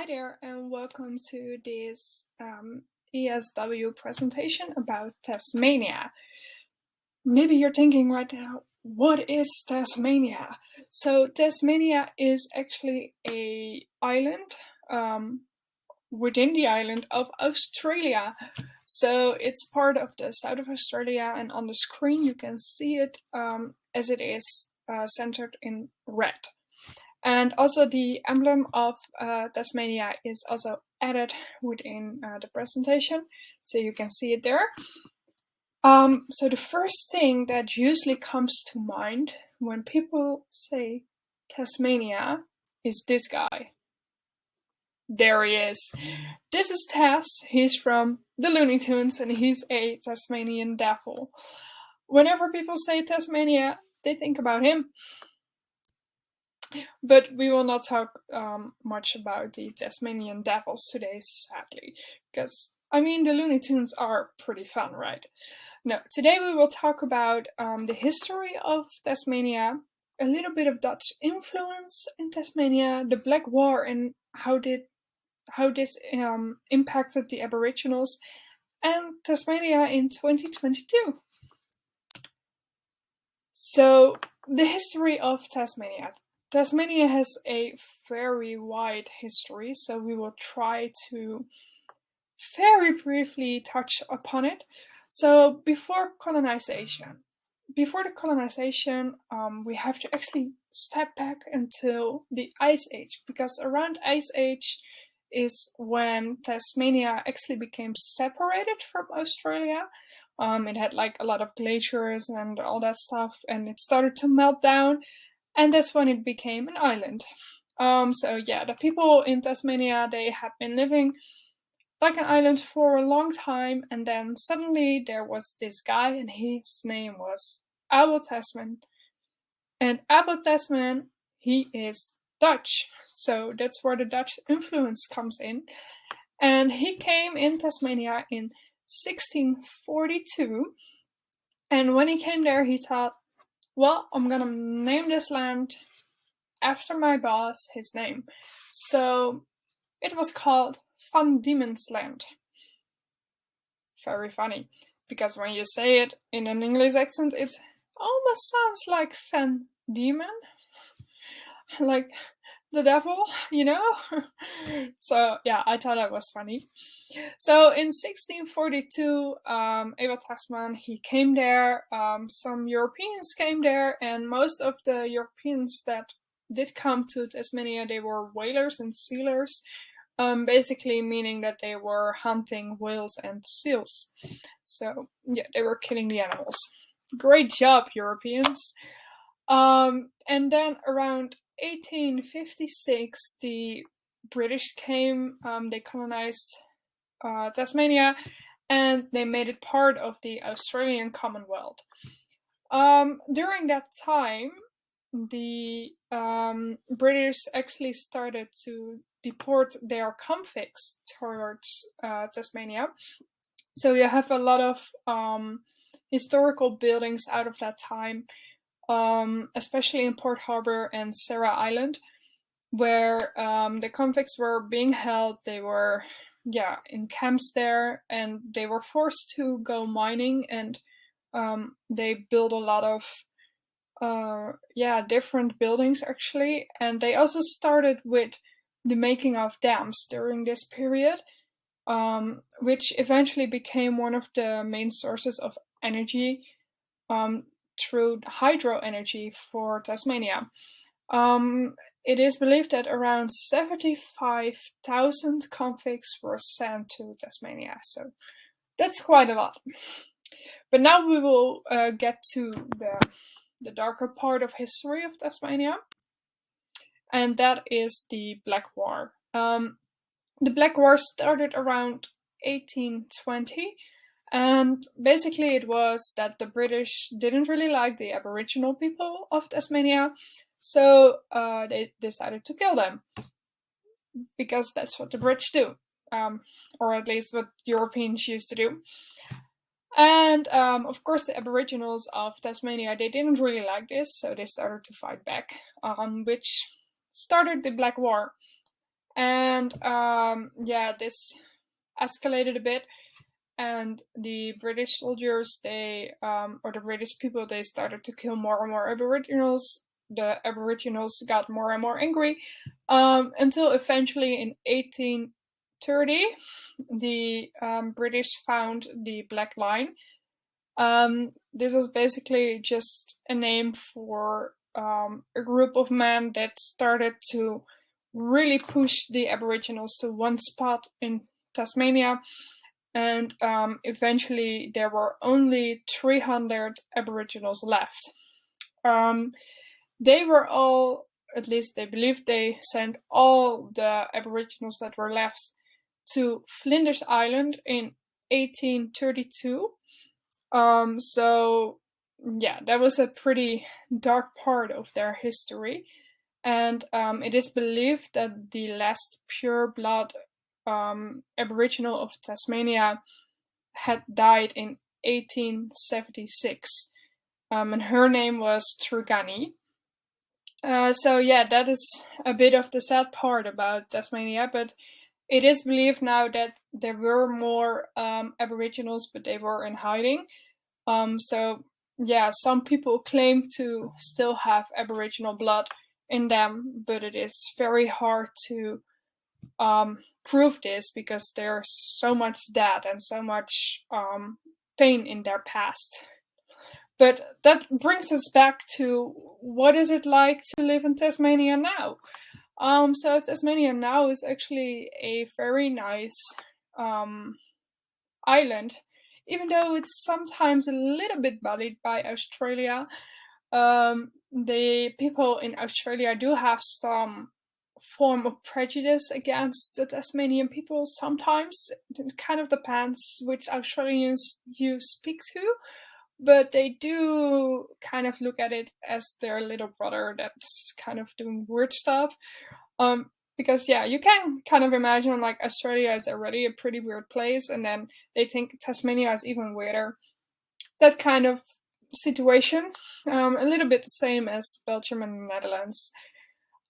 Hi there, and welcome to this ESW presentation about Tasmania. Maybe you're thinking right now, what is Tasmania? So Tasmania is actually a island within the island of Australia. So it's part of the south of Australia, and on the screen you can see it as it is centered in red. And also the emblem of Tasmania is also added within the presentation, so you can see it there. So the first thing that usually comes to mind when people say Tasmania is this guy. There he is. This is Tas. He's from the Looney Tunes and he's a Tasmanian devil. Whenever people say Tasmania, they think about him. But we will not talk much about the Tasmanian devils today, sadly, because the Looney Tunes are pretty fun, right? No, today we will talk about the history of Tasmania, a little bit of Dutch influence in Tasmania, the Black War and how this impacted the Aboriginals, and Tasmania in 2022. So, the history of Tasmania. Tasmania has a very wide history, so we will try to very briefly touch upon it. So before the colonization, we have to actually step back until the Ice Age, because around Ice Age is when Tasmania actually became separated from Australia. It had like a lot of glaciers and all that stuff, and it started to melt down. And that's when it became an island. So yeah, the people in Tasmania, they have been living like an island for a long time, and then suddenly there was this guy, and his name was Abel Tasman. And Abel Tasman, he is Dutch, so that's where the Dutch influence comes in. And he came in Tasmania in 1642, and when he came there, he thought, well, I'm gonna name this land after my boss, his name. So it was called Van Diemen's Land. Very funny, because when you say it in an English accent, it almost sounds like Van Diemen, like the devil, you know? So yeah, I thought that was funny. So in 1642, Abel Tasman, he came there, some Europeans came there, and most of the Europeans that did come to Tasmania, they were whalers and sealers, basically meaning that they were hunting whales and seals. So yeah, they were killing the animals. Great job, Europeans. And then around 1856, the British came, they colonized Tasmania, and they made it part of the Australian Commonwealth. During that time, the British actually started to deport their convicts towards Tasmania. So you have a lot of historical buildings out of that time, especially in Port Harbour and Sarah Island, where the convicts were being held. They were, in camps there, and they were forced to go mining, and they built a lot of different buildings actually, and they also started with the making of dams during this period, which eventually became one of the main sources of energy through hydro energy for Tasmania. It is believed that around 75,000 convicts were sent to Tasmania, so that's quite a lot. But now we will get to the darker part of history of Tasmania, and that is the Black War. The Black War started around 1820, and basically it was that the British didn't really like the Aboriginal people of Tasmania, so they decided to kill them, because that's what the British do, or at least what Europeans used to do. And of course, the Aboriginals of Tasmania, they didn't really like this, so they started to fight back, which started the Black War. And yeah, this escalated a bit, and the British soldiers, or the British people, they started to kill more and more Aboriginals. The Aboriginals got more and more angry, until eventually in 1830, the British found the Black Line. This was basically just a name for a group of men that started to really push the Aboriginals to one spot in Tasmania, and eventually there were only 300 Aboriginals left. Um, they were all, at least they believed, they sent all the Aboriginals that were left to Flinders Island in 1832. So yeah, that was a pretty dark part of their history, and it is believed that the last pure blood Aboriginal of Tasmania had died in 1876, and her name was Trugani. So yeah, that is a bit of the sad part about Tasmania, but it is believed now that there were more Aboriginals, but they were in hiding. So yeah, some people claim to still have Aboriginal blood in them, but it is very hard to prove this because there's so much death and so much pain in their past. But that brings us back to what is it like to live in Tasmania now? So Tasmania now is actually a very nice um, island, even though it's sometimes a little bit bullied by Australia. The people in Australia do have some form of prejudice against the Tasmanian people sometimes. It kind of depends which Australians you speak to, but they do kind of look at it as their little brother that's kind of doing weird stuff. Um, because yeah, you can kind of imagine like Australia is already a pretty weird place, and then they think Tasmania is even weirder. That kind of situation, a little bit the same as Belgium and the Netherlands.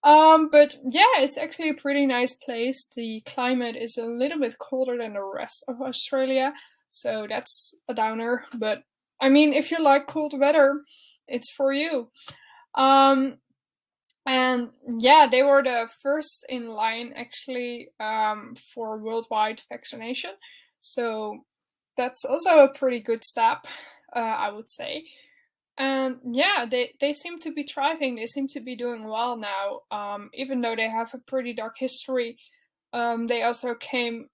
But yeah, it's actually a pretty nice place. The climate is a little bit colder than the rest of Australia, so that's a downer. But I mean, if you like cold weather, it's for you. Um, and yeah, they were the first in line actually for worldwide vaccination. So that's also a pretty good step, I would say. And yeah, they seem to be thriving. They seem to be doing well now. Even though they have a pretty dark history, they also came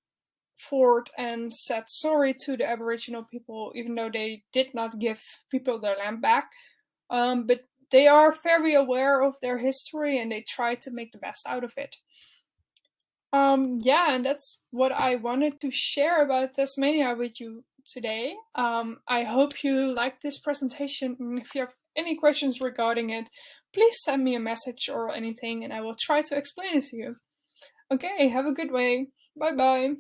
forward and said sorry to the Aboriginal people, even though they did not give people their land back. But they are very aware of their history and they try to make the best out of it. Yeah, and that's what I wanted to share about Tasmania with you today. I hope you liked this presentation. And if you have any questions regarding it, please send me a message or anything, and I will try to explain it to you. Okay, have a good way. Bye bye.